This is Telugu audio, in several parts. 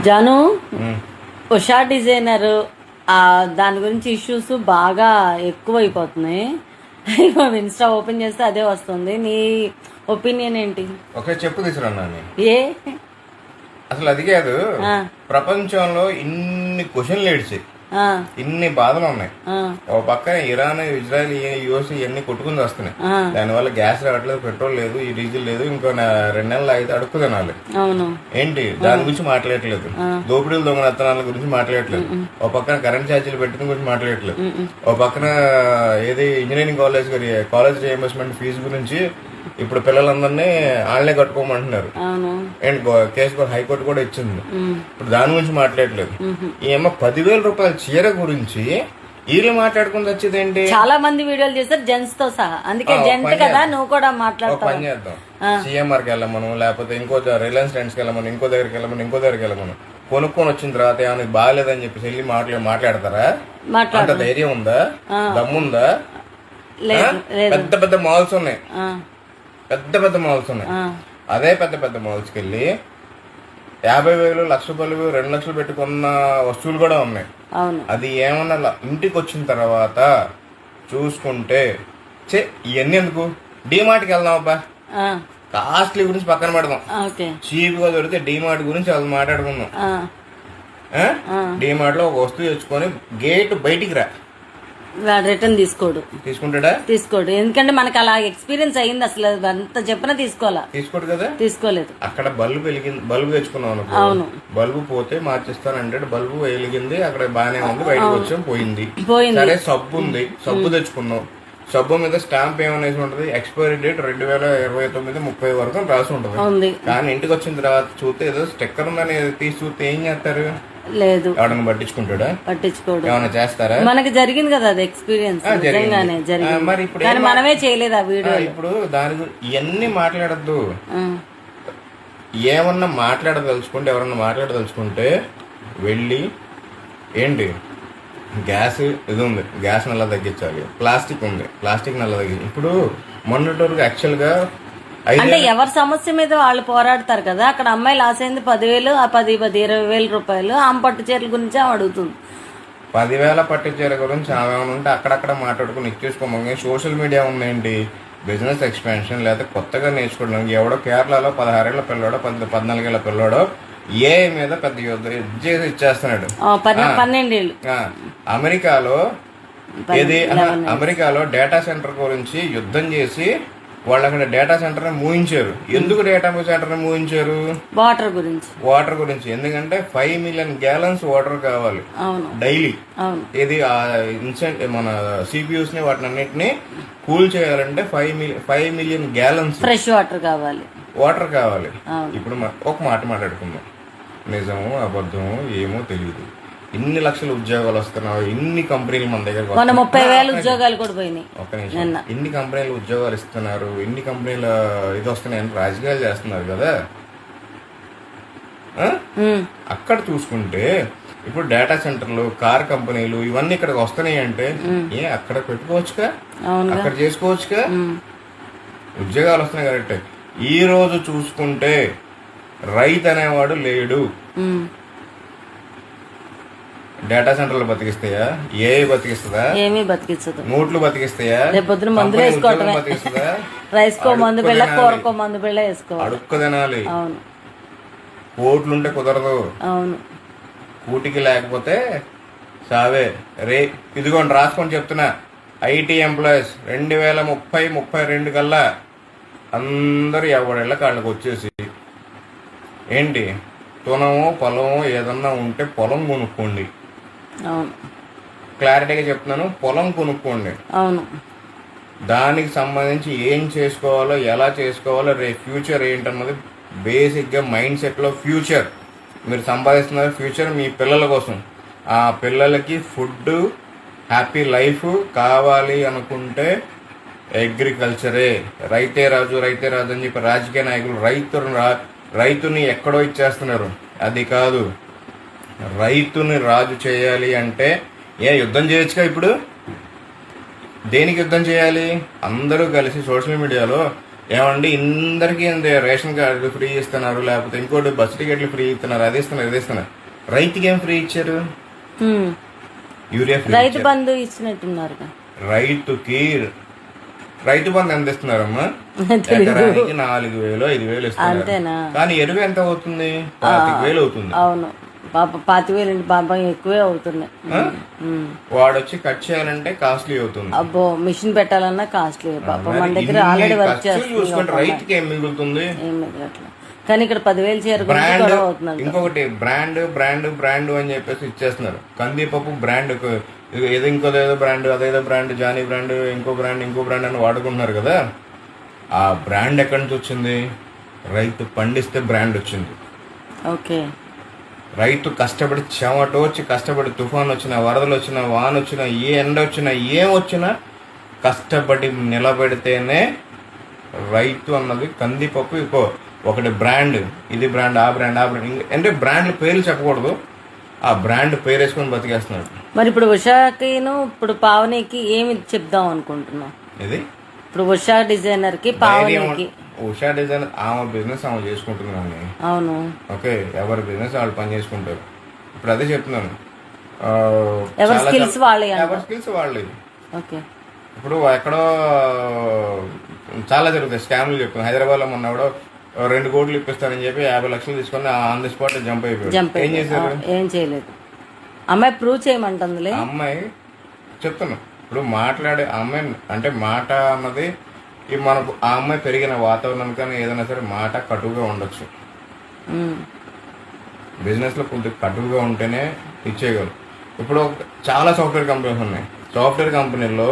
జాను ఉషా డిజైనర్ దాని గురించి ఇష్యూస్ బాగా ఎక్కువైపోతున్నాయి. ఇన్స్టా ఓపెన్ చేస్తే అదే వస్తుంది. నీ ఒపీనియన్ ఏంటి? ఓకే, చెప్పు తీసుకురా. ఏ అసలు అది కాదు, ప్రపంచంలో ఇన్ని క్వశ్చన్లు ఏడ్చి ఇన్ని బాధలు ఉన్నాయి. ఒక పక్కన ఇరాన్, ఇజ్రాయెల్, యుఎస్ ఇవన్నీ కొట్టుకుని వస్తున్నాయి. దానివల్ల గ్యాస్ రావట్లేదు, పెట్రోల్ లేదు, ఈ డీజిల్ లేదు. ఇంకో 2 నెలలు అయితే అడుక్కు తినాలి. ఏంటి దాని గురించి మాట్లాడట్లేదు. దోపిడీలు దొంగతనాల గురించి మాట్లాడట్లేదు. ఒక పక్కన కరెంట్ ఛార్జీలు పెట్టిన గురించి మాట్లాడట్లేదు. ఒక పక్కన ఏది ఇంజనీరింగ్ కాలేజ్ రీఎంబర్స్మెంట్ ఫీజు గురించి ఇప్పుడు పిల్లలందరినీ ఆన్లైన్ కట్టుకోమంటున్నారు. కేసు హైకోర్టు కూడా ఇచ్చింది. ఇప్పుడు దాని గురించి మాట్లాడలేదు. ఏమో 10,000 రూపాయల చీర గురించి వీళ్ళు మాట్లాడుకుని వచ్చేది ఏంటి? చాలా మంది వీడియోలు చేస్తారు జెంట్స్ తో సహా. అందుకే జెంట్ కదా నువ్వు కూడా మాట్లాడతావు. పని చేద్దాం, సిఎంఆర్ కి వెళ్ళమను, లేకపోతే ఇంకో రిలయన్స్ ట్రెండ్స్ కి వెళ్ళమను, ఇంకో దగ్గరికి వెళ్ళమను. కొనుక్కొని వచ్చిన తర్వాత ఏమైనా బాగాలేదని చెప్పేసి వెళ్ళి మాట్లాడతారా? అంత ధైర్యం ఉందా? దమ్ముందా? పెద్ద పెద్ద మాల్స్ ఉన్నాయి, అదే పెద్ద మాల్స్కి వెళ్ళి 50,000, 1,00,000, 2 లక్షలు పెట్టుకున్న వస్తువులు కూడా ఉన్నాయి. అది ఏమన్నా ఇంటికి వచ్చిన తర్వాత చూసుకుంటే ఇవన్నీ ఎందుకు? డిమార్ట్కి వెళ్దాం అబ్బా, కాస్ట్లీ గురించి పక్కన పెడదాం, చీప్ గా దొరికితే డిమార్ట్ గురించి అది మాట్లాడుకుందాం. డిమార్ట్ లో ఒక వస్తువు తెచ్చుకొని గేట్ బయటికి రా, రిటర్న్ తీసుకోడు. ఎందుకంటే మనకు అలా ఎక్స్పీరియన్స్ అయింది. అసలు అంత చెప్పినా తీసుకోడు కదా, తీసుకోలేదు. అక్కడ బల్బు తెచ్చుకున్నాం, అవును, బల్బు పోతే మార్చిస్తానంటే బల్బు వెలిగింది, అక్కడ బానే ఉంది, బయటకు వచ్చాం, పోయింది. సరే సబ్బు ఉంది, సబ్బు తెచ్చుకున్నాం. సబ్బు మీద స్టాంప్ ఏమనేసి ఉంటది, ఎక్స్పైరీ డేట్ 2029, 30 వరకు రాసి ఉంటది. కానీ ఇంటికి వచ్చిన తర్వాత చూస్తే ఏదో స్టిక్కర్ ఉందని తీసి చూస్తే ఏం చేస్తారు? లేదు, ఎవడన్నా పట్టించుకోడు, ఏమైనా చేస్తారా? మనకి జరిగింది కదా అది ఎక్స్పీరియన్స్. మరి ఇప్పుడు మనమే చేయలేదు ఆ వీడియో. ఇప్పుడు దాని ఇవన్నీ మాట్లాడద్దు. ఏమన్నా మాట్లాడదలుచుకుంటే, ఎవరన్నా మాట్లాడదలుచుకుంటే వెళ్ళి ఏంటి గ్యాస్ ఇది ఉంది, గ్యాస్ నల్ల తగ్గించాలి. ప్లాస్టిక్ ఉంది, ప్లాస్టిక్ నల్ల తగ్గించాలి. ఇప్పుడు మొన్నటి వరకు యాక్చువల్ గా అంటే ఎవరి సమస్య మీద వాళ్ళు పోరాడతారు కదా. అక్కడ అమ్మాయి లాస్ అయింది 10,000, ఆ 20,000 రూపాయలు. ఆమె పట్టు చీరల గురించి ఆమె అడుగుతుంది. 10,000 పట్టు చీర గురించి ఆమె ఉంటే అక్కడక్కడ మాట్లాడుకుని ఇచ్చేసుకోమని. సోషల్ మీడియా ఉందేంటి, బిజినెస్ ఎక్స్పాన్షన్, లేదా కొత్తగా నేర్చుకోవడానికి. ఎవడో కేరళలో 16 ఏళ్ల పిల్లోడో 14 ఏళ్ల పిల్లోడో ఏ మీద పెద్ద యుద్ధం చేసి ఇచ్చేస్తున్నాడు. 12 ఏళ్ళు. అమెరికాలో డేటా సెంటర్ గురించి యుద్ధం చేసి వాళ్ళు అక్కడ డేటా సెంటర్ ని మూయించారు. ఎందుకు డేటా సెంటర్ ని మూయించారు? వాటర్ గురించి. ఎందుకంటే 5 మిలియన్ గ్యాలన్స్ వాటర్ కావాలి డైలీ. ఇది మన సిపియూస్ ని వాటిని అన్నిటిని కూల్ చేయాలంటే 5 మిలియన్ గ్యాలన్స్ ఫ్రెష్ వాటర్ కావాలి. ఇప్పుడు ఒక మాట మాట్లాడుకుందాం, నిజమో అబద్ధమో ఏమో తెలియదు. ఇన్ని లక్షల ఉద్యోగాలు వస్తున్నావు, ఇన్ని కంపెనీలు మన దగ్గర 30,000 ఉద్యోగాలు కూడా పోయినాయి. ఒక నిమిషం, ఇన్ని కంపెనీలు ఉద్యోగాలు ఇస్తున్నారు, ఇన్ని కంపెనీలు ఇది వస్తున్నాయని రాజకీయాలు చేస్తున్నారు కదా. అక్కడ చూసుకుంటే ఇప్పుడు డేటా సెంటర్లు, కార్ కంపెనీలు ఇవన్నీ ఇక్కడికి వస్తున్నాయి అంటే అక్కడ పెట్టుకోవచ్చుగా, అక్కడ చేసుకోవచ్చుగా. ఉద్యోగాలు వస్తున్నాయి కరెక్టే. ఈ రోజు చూసుకుంటే రైతు అనేవాడు లేడు. డేటా సెంటర్లు బతికిస్తాయా? ఏఐ బతికిస్తుందా? ఏమీ బతికించదు. నోట్లు బతికిస్తాయా? మందులు బతికిస్తుందా? రైస్కో మందు బిళ్ళ, కూరకో మందు బిళ్ళ వేసుకో, అడుక్కు తినాలి. కోట్లుంటే కుదరదు. కూటికి లేకపోతే సావే. ఇదిగోండి రాసుకొని చెప్తున్నా, ఐటీ ఎంప్లాయీస్ 2030-32 కల్లా అందరూ ఎవడేళ్ళ కాళ్ళకి వచ్చేసి ఏంటి తునమో పొలమో ఏదన్నా ఉంటే పొలం కొనుక్కోండి. క్లారిటీగా చెప్తున్నాను, పొలం కొనుక్కోండి. దానికి సంబంధించి ఏం చేసుకోవాలో, ఎలా చేసుకోవాలో, రేపు ఫ్యూచర్ ఏంటన్నది బేసిక్ గా మైండ్ సెట్ లో ఫ్యూచర్. మీరు సంపాదిస్తున్న ఫ్యూచర్ మీ పిల్లల కోసం. ఆ పిల్లలకి ఫుడ్, హ్యాపీ లైఫ్ కావాలి అనుకుంటే అగ్రికల్చరే. రైతే రాజు అని చెప్పి రాజకీయ నాయకులు రైతుని ఎక్కడో ఇచ్చేస్తున్నారు. అది కాదు, రైతుని రాజు చేయాలి అంటే యుద్ధం చేయొచ్చుగా. ఇప్పుడు దేనికి యుద్ధం చేయాలి? అందరూ కలిసి సోషల్ మీడియాలో ఏమండి ఇందరికి రేషన్ కార్డు ఫ్రీ ఇస్తున్నారు, లేకపోతే ఇంకోటి బస్ టికెట్లు ఫ్రీ ఇస్తున్నారు, అది ఇస్తున్నారు ఇది ఇస్తున్నారు. రైతుకి ఏం ఫ్రీ ఇచ్చారు? Urea free. రైతు బంధు ఇచ్చినట్టున్నారు. రైతు బంధు ఎంత ఇస్తున్నారమ్మా? ఎకరానికి 4,000 5,000 ఇస్తున్నారు. కానీ ఎరువు ఎంత అవుతుంది? 25,000 అవుతుంది. అవును పాప 25,000 పాపం ఎక్కువే అవుతున్నాయి. వాడొచ్చి కట్ చేయాలంటే కాస్ట్లీ అవుతుంది. అబ్బో మిషన్ పెట్టాలన్నా కాస్ట్లీ. పాప మన దగ్గర ఆల్రెడీ వర్క్ చేస్తుంది. రైతుకి ఏం మిగులుతుంది? ఏం మిగలట్లేదు. కానీ ఇక్కడ 10,000 చీర అవుతుంది. ఇంకొకటి బ్రాండ్ బ్రాండ్ బ్రాండ్ అని చెప్పేసి ఇచ్చేస్తున్నారు. కందిపప్పు బ్రాండ్ ఏదో ఇంకోదేదో బ్రాండ్, అదేదో బ్రాండ్, జానీ బ్రాండ్, ఇంకో బ్రాండ్ అని వాడుకుంటున్నారు కదా. ఆ బ్రాండ్ ఎక్కడి నుంచి వచ్చింది? రైతు పండిస్తే బ్రాండ్ వచ్చింది. ఓకే. రైతు కష్టపడి చెమటోచి కష్టపడి తుఫాన్ వచ్చినా, వరదలు వచ్చినా, వాన వచ్చినా, ఏ ఎండ వచ్చినా, ఏం వచ్చినా కష్టపడి నిలబెడితేనే రైతు అన్నది. కందిపప్పు ఒకటి బ్రాండ్, ఇది బ్రాండ్, ఆ బ్రాండ్ అంటే బ్రాండ్ల పేర్లు చెప్పకూడదు, ఆ బ్రాండ్ పేరు వేసుకొని బతికేస్తున్నాడు. మరి ఇప్పుడు ఉషాకిను ఇప్పుడు పావనికి ఏమి చెప్దాం అనుకుంటున్నాం? ఇది ఇప్పుడు ఉషా డిజైనర్ కి పావనికి. ఉషా డిజైనర్ ఆమె బిజినెస్ ఆమె చేసుకుంటున్నాను. అవును. ఓకే, ఎవరి బిజినెస్ వాళ్ళు పని చేసుకుంటారు. ఇప్పుడు అదే చెప్తున్నాను, ఎవరి స్కిల్స్ వాళ్ళే. ఓకే. ఇప్పుడు ఎక్కడో చాలా జరుగుతాయి స్కామ్లు. చెప్తాను, హైదరాబాద్ లో మొన్న కూడా 2 కోట్లు ఇప్పిస్తానని చెప్పి 50 లక్షలు తీసుకొని ఆన్ ది స్పాట్ జంప్ అయిపోయాడు. ఏం చేశారు? ఏం చేయలేదు. అమ్మాయి ప్రూవ్ చేయమంటుంది. అమ్మాయి చెప్తున్నా, ఇప్పుడు మాట్లాడే అమ్మాయి అంటే మాట అన్నది మనకు ఆ అమ్మాయి పెరిగిన వాతావరణం కానీ ఏదైనా సరే మాట కటువుగా ఉండొచ్చు. బిజినెస్ లో కొంచెం కటువుగా ఉంటేనే ఇచ్చేయగలరు. ఇప్పుడు చాలా సాఫ్ట్వేర్ కంపెనీస్ ఉన్నాయి. సాఫ్ట్వేర్ కంపెనీల్లో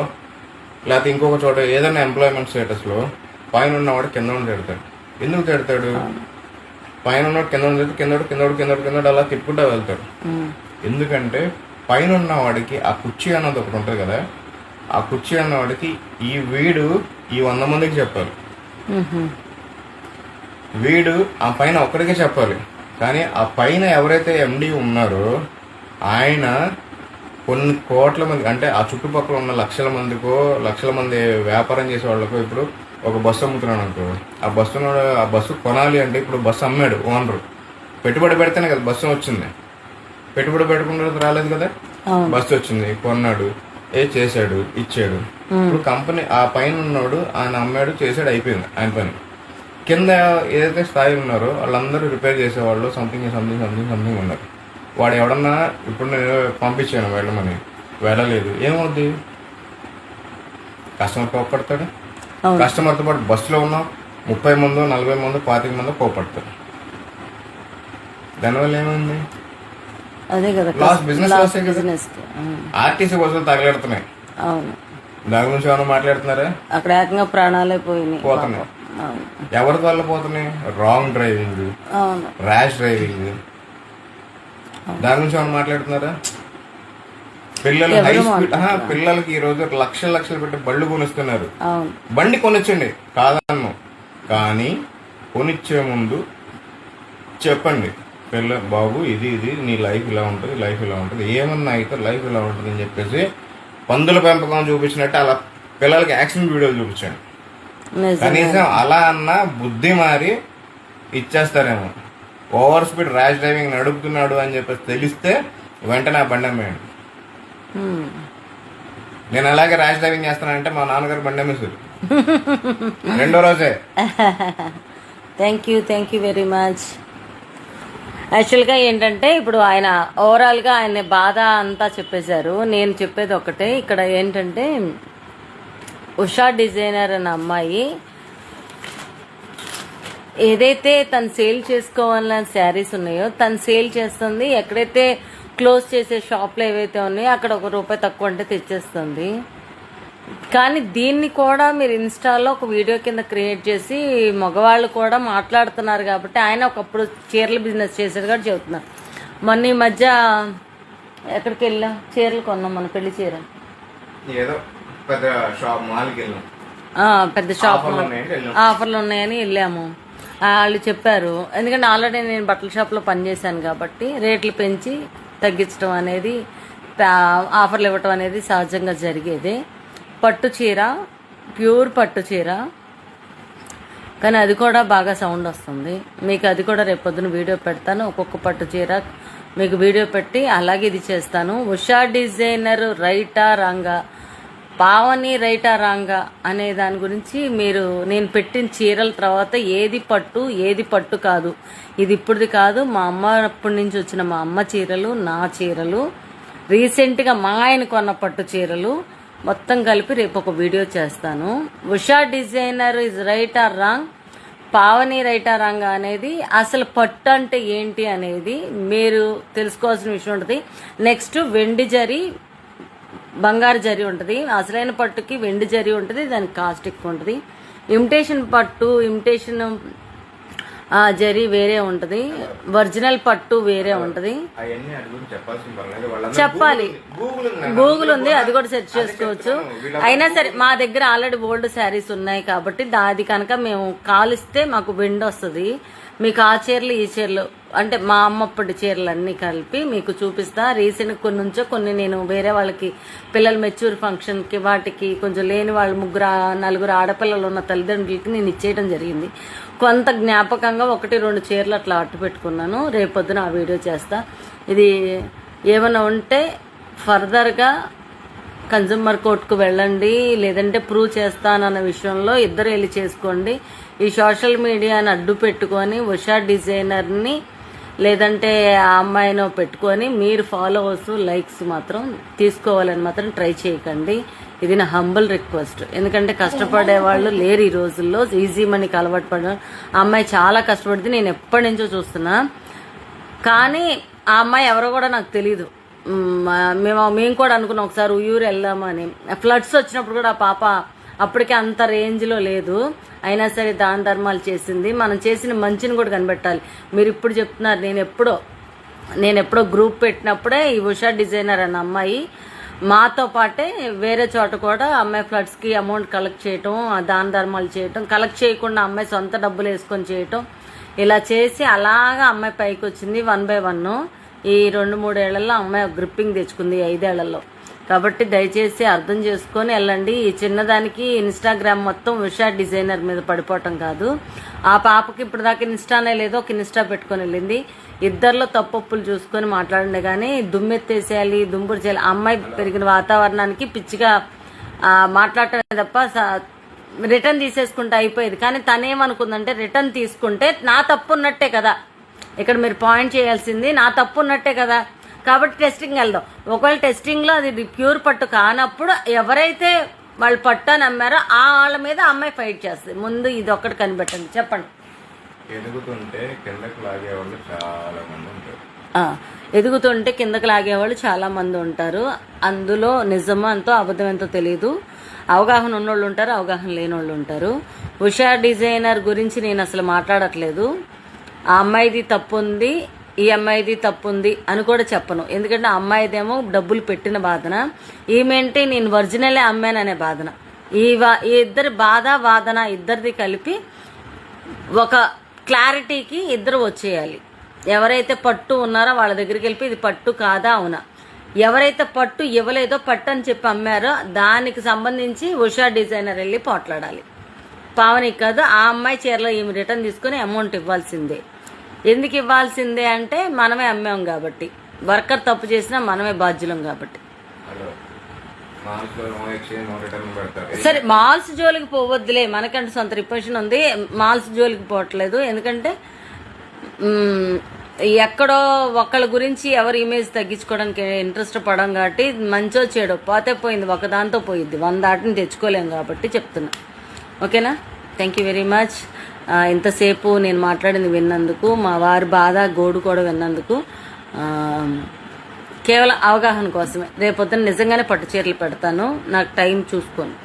లేకపోతే ఇంకొక చోట ఏదైనా ఎంప్లాయ్మెంట్ స్టేటస్ లో పైన ఉన్నవాడు కింద ఉండి తిడతాడు. ఎందుకు తిడతాడు? పైన ఉన్నవాడు కింద ఉండి కిందోడు అలా తిప్పుకుంటూ వెళ్తాడు. ఎందుకంటే పైన ఉన్నవాడికి ఆ కుర్చీ అన్నది ఒకటి ఉంటుంది కదా, ఆ కుర్చీ అన్నవాడికి ఈ 100 మందికి చెప్పాలి. వీడు ఆ పైన ఒక్కడికే చెప్పాలి. కానీ ఆ పైన ఎవరైతే ఎండి ఉన్నారో ఆయన కొన్ని కోట్ల మంది, అంటే ఆ చుట్టుపక్కల ఉన్న లక్షల మంది వ్యాపారం చేసే వాళ్ళకు, ఇప్పుడు ఒక బస్సు అమ్ముతున్నాడు అనుకో, ఆ బస్సు కొనాలి అంటే ఇప్పుడు బస్సు అమ్మాడు ఓనరు, పెట్టుబడి పెడితేనే కదా బస్సు వచ్చింది. పెట్టుబడి పెట్టకుండా రాలేదు కదా, బస్సు వచ్చింది, కొన్నాడు, చేశాడు, ఇచ్చాడు. ఇప్పుడు కంపెనీ ఆ పైన ఉన్నాడు, ఆయన అమ్మాడు, చేశాడు, అయిపోయింది ఆయన పని. కింద ఏదైతే స్థాయి ఉన్నారో వాళ్ళందరూ రిపేర్ చేసేవాళ్ళు సంథింగ్ ఉన్నారు. వాడు ఎవడన్నా ఇప్పుడు నేను పంపించాను వెళ్ళమని, వెళ్ళలేదు, ఏమవుద్ది? కస్టమర్ కోపడతాడు. కస్టమర్తో పాటు బస్సులో ఉన్నాం 30 మందో 40 మందో 25 మందో కోపడతారు. దానివల్ల ఏమైంది? అదే కదా, బిజినెస్ ఆర్టీసీ బస్సులు తగలెడుతున్నాయి. అవును. దాని గురించి ఏమైనా మాట్లాడుతున్నారా? అక్కడ ఏకంగా ప్రాణాలే పోతున్నాయి. ఎవరి వల్ల పోతున్నాయి? Wrong driving, rash driving. దాని గురించి ఏమైనా మాట్లాడుతున్నారా? పిల్లలు హై స్పీడ్, పిల్లలకి ఈ రోజు లక్షలు పెట్టి బళ్ళు కొనిస్తున్నారు. బండి కొనిచ్చండి కాదన్ను, కానీ కొనిచ్చే ముందు చెప్పండి, బాబు ఇది నీ లైఫ్ ఇలా ఉంటుంది, ఏమన్నా అయితే లైఫ్ ఇలా ఉంటుంది అని చెప్పేసి పందుల పెంపకం చూపించినట్టు అలా పిల్లలకి యాక్షన్ వీడియోలు చూపించండి. కనీసం అలా అన్న బుద్ధి మారి ఇచ్చేస్తారేమో. ఓవర్ స్పీడ్ ర్యాష్ డ్రైవింగ్ నడుపుతున్నాడు అని చెప్పేసి తెలిస్తే వెంటనే ఆ బండి అమ్మేయండి. నేను అలాగే ర్యాష్ డ్రైవింగ్ చేస్తానంటే మా నాన్నగారు బండి అమ్మేశారు 2వ రోజే. Thank you very much. యాక్చువల్గా ఏంటంటే ఇప్పుడు ఆయన ఓవరాల్గా ఆయన బాధ అంతా చెప్పేశారు. నేను చెప్పేది ఒకటే, ఇక్కడ ఏంటంటే ఉషా డిజైనర్ అనే అమ్మాయి ఏదైతే తను సేల్ చేసుకోవాలన్న శారీస్ ఉన్నాయో తను సేల్ చేస్తుంది. ఎక్కడైతే క్లోజ్ చేసే షాప్లో ఏవైతే ఉన్నాయో అక్కడ ₹1 తక్కువ అంటే తెచ్చేస్తుంది. కానీ దీన్ని కూడా మీరు ఇన్స్టాలో ఒక వీడియో కింద క్రియేట్ చేసి మగవాళ్ళు కూడా మాట్లాడుతున్నారు కాబట్టి ఆయన ఒకప్పుడు చీరల బిజినెస్ చేసేది కూడా చెబుతున్నారు. మొన్న ఈ మధ్య ఎక్కడికి వెళ్ళాం, చీరలు కొన్నాం, మన పెళ్లి చీర పెద్ద షాప్ ఆఫర్లు ఉన్నాయని వెళ్ళాము. వాళ్ళు చెప్పారు, ఎందుకంటే ఆల్రెడీ నేను బట్టల షాప్లో పనిచేశాను కాబట్టి రేట్లు పెంచి తగ్గించడం అనేది, ఆఫర్లు ఇవ్వటం అనేది సహజంగా జరిగేది. పట్టు చీర, ప్యూర్ పట్టు చీర, కానీ అది కూడా బాగా సౌండ్ వస్తుంది. మీకు అది కూడా రేపొద్దున వీడియో పెడతాను. ఒక్కొక్క పట్టు చీర మీకు వీడియో పెట్టి అలాగే ఇది చేస్తాను. ఉషా డిజైనర్ రైటా రాంగా, పావని రైటా రాంగా అనే దాని గురించి మీరు నేను పెట్టిన చీరల తర్వాత ఏది పట్టు ఏది పట్టు కాదు, ఇది ఇప్పుడుది కాదు, మా అమ్మ అప్పటి నుంచి వచ్చిన మా అమ్మ చీరలు, నా చీరలు, రీసెంట్గా మా ఆయన కొన్న పట్టు చీరలు మొత్తం కలిపి రేపు ఒక వీడియో చేస్తాను. Usha designer is right are wrong, Pavani right are wrong అనేది అసలు పట్టు అంటే ఏంటి అనేది మీరు తెలుసుకోవాల్సిన విషయం ఉంటుంది. నెక్స్ట్ వెండి జరీ, బంగారు జరీ ఉంటుంది. అసలైన పట్టుకి వెండి జరీ ఉంటుంది, దానికి కాస్ట్ ఎక్కువ ఉంటుంది. ఇమిటేషన్ పట్టు, ఇమిటేషన్ జరీ వేరే ఉంటుంది, ఒరిజినల్ పట్టు వేరే ఉంటుంది. చెప్పాలి, గూగుల్ ఉంది, అది కూడా సెర్చ్ చేసుకోవచ్చు. అయినా సరే మా దగ్గర ఆల్రెడీ ఓల్డ్ శారీస్ ఉన్నాయి కాబట్టి అది కనుక మేము కాలిస్తే మాకు వెండి వస్తుంది. మీకు ఆ చీరలు ఈ చీరలు అంటే మా అమ్మప్పటి చీరలు అన్నీ కలిపి మీకు చూపిస్తా. రీసెంట్ కొన్ని నుంచో కొన్ని నేను వేరే వాళ్ళకి పిల్లలు మెచ్యూర్ ఫంక్షన్కి వాటికి కొంచెం లేని వాళ్ళు నలుగురు ఆడపిల్లలు ఉన్న తల్లిదండ్రులకి నేను ఇచ్చేయడం జరిగింది. కొంత జ్ఞాపకంగా 1-2 చీరలు అట్లా అట్టు పెట్టుకున్నాను. రేపొద్దున ఆ వీడియో చేస్తా. ఇది ఏమైనా ఉంటే ఫర్దర్గా కన్జ్యూమర్ కోర్టుకు వెళ్ళండి, లేదంటే ప్రూవ్ చేస్తానన్న విషయంలో ఇద్దరు వెళ్ళి చేసుకోండి. ఈ సోషల్ మీడియాని అడ్డు పెట్టుకొని ఉషా డిజైనర్ని లేదంటే ఆ అమ్మాయినో పెట్టుకొని మీరు ఫాలోవర్స్ లైక్స్ మాత్రం తీసుకోవాలని మాత్రం ట్రై చేయకండి. ఇది నా హంబల్ రిక్వెస్ట్. ఎందుకంటే కష్టపడే వాళ్ళు లేరు ఈ రోజుల్లో, ఈజీ మనీకి అలవాటు పడ. ఆ అమ్మాయి చాలా కష్టపడింది, నేను ఎప్పటి నుంచో చూస్తున్నా. కానీ ఆ అమ్మాయి ఎవరో కూడా నాకు తెలీదు. మేము కూడా అనుకున్నాం ఒకసారి ఊరు వెళ్దామని. ఫ్లడ్స్ వచ్చినప్పుడు కూడా ఆ పాప అప్పటికే అంత రేంజ్లో లేదు, అయినా సరే దాన ధర్మాలు చేసింది. మనం చేసిన మంచిని కూడా కనిపెట్టాలి. మీరు ఇప్పుడు చెప్తున్నారు, నేను ఎప్పుడో గ్రూప్ పెట్టినప్పుడే ఈ ఉషా డిజైనర్ అన్న అమ్మాయి మాతో పాటే వేరే చోట కూడా అమ్మాయి ఫ్లడ్స్కి అమౌంట్ కలెక్ట్ చేయటం, దాన ధర్మాలు చేయటం, కలెక్ట్ చేయకుండా అమ్మాయి సొంత డబ్బులు వేసుకొని చేయటం, ఇలా చేసి అలాగా అమ్మాయి పైకి వచ్చింది 1 by 1. ఈ 2-3 ఏళ్లలో అమ్మాయి గ్రిప్పింగ్ తెచ్చుకుంది 5 ఏళ్లలో. కాబట్టి దయచేసి అర్థం చేసుకొని వెళ్ళండి. ఈ చిన్నదానికి ఇన్స్టాగ్రామ్ మొత్తం ఉషా డిజైనర్ మీద పడిపోవటం కాదు. ఆ పాపకి ఇప్పుడు దాకా ఇన్స్టానే లేదో ఒక ఇన్స్టా పెట్టుకొని వెళ్ళింది. ఇద్దరిలో తప్పొప్పులు చూసుకొని మాట్లాడండి, కానీ దుమ్మెత్తేసేయాలి, దుంపుడు చేయాలి. అమ్మాయి పెరిగిన వాతావరణానికి పిచ్చిగా మాట్లాడటమే తప్ప రిటర్న్ తీసేసుకుంటే అయిపోయేది. కానీ తనేమనుకుందంటే రిటర్న్ తీసుకుంటే నా తప్పు ఉన్నట్టే కదా, ఇక్కడ మీరు పాయింట్ చేయాల్సింది నా తప్పు ఉన్నట్టే కదా, కాబట్టి టెస్టింగ్ వెళ్దాం. ఒకవేళ టెస్టింగ్లో అది ప్యూర్ పట్టు కానప్పుడు ఎవరైతే వాళ్ళు పట్టు అని అమ్మారో ఆ వాళ్ళ మీద అమ్మాయి ఫైట్ చేస్తుంది. ముందు ఇది ఒక్కటి కనిపెట్టండి. చెప్పండి. ఎదుగుతుంటే కిందకి లాగేవాళ్ళు చాలా మంది ఉంటారు. ఎదుగుతుంటే కిందకి లాగేవాళ్ళు చాలా మంది ఉంటారు. అందులో నిజమో ఎంతో అబద్ధం ఎంతో తెలియదు. అవగాహన ఉన్నోళ్ళు ఉంటారు, అవగాహన లేని వాళ్ళు ఉంటారు. ఉషా డిజైనర్ గురించి నేను అసలు మాట్లాడట్లేదు. ఆ అమ్మాయిది తప్పు ఉంది, ఈ అమ్మాయిది తప్పు ఉంది అని కూడా చెప్పను. ఎందుకంటే ఆ అమ్మాయిదేమో డబ్బులు పెట్టిన బాధన, ఈమెంటే నేను ఒరిజినలే అమ్మాననే బాధన. ఈ ఇద్దరి బాధ వాదన ఇద్దరిది కలిపి ఒక క్లారిటీకి ఇద్దరు వచ్చేయాలి. ఎవరైతే పట్టు ఉన్నారో వాళ్ళ దగ్గరికి వెళ్ళి ఇది పట్టు కాదా అవునా, ఎవరైతే పట్టు ఇవ్వలేదో పట్టు అని చెప్పి అమ్మారో దానికి సంబంధించి ఉషా డిజైనర్ వెళ్ళి పోట్లాడాలి. పావనికి కాదు, ఆ అమ్మాయి చీరలో ఈమె రిటర్న్ తీసుకుని అమౌంట్ ఇవ్వాల్సిందే. ఎందుకు ఇవ్వాల్సిందే అంటే మనమే అమ్మాం కాబట్టి, వర్కర్ తప్పు చేసినా మనమే బాధ్యులం కాబట్టి. సరే మాల్స్ జోలికి పోవద్దులే, మనకంటే సొంత రిపోజిషన్ ఉంది, మాల్స్ జోలికి పోవట్లేదు. ఎందుకంటే ఎక్కడో ఒకళ్ళ గురించి ఎవరి ఇమేజ్ తగ్గించుకోవడానికి ఇంట్రెస్ట్ పడం కాబట్టి మంచో చెడో పోతే పోయింది, ఒకదాంతో పోయిద్ది, 100 దాటిని తెచ్చుకోలేం కాబట్టి చెప్తున్నా. ఓకేనా? Thank you very much. ఇంతసేపు నేను మాట్లాడింది విన్నందుకు, మా వారి బాధ గోడు కూడా విన్నందుకు, కేవలం అవగాహన కోసమే. రేపొద్దున నిజంగానే పట్టు చీరలు పెడతాను, నాకు టైం చూసుకోండి.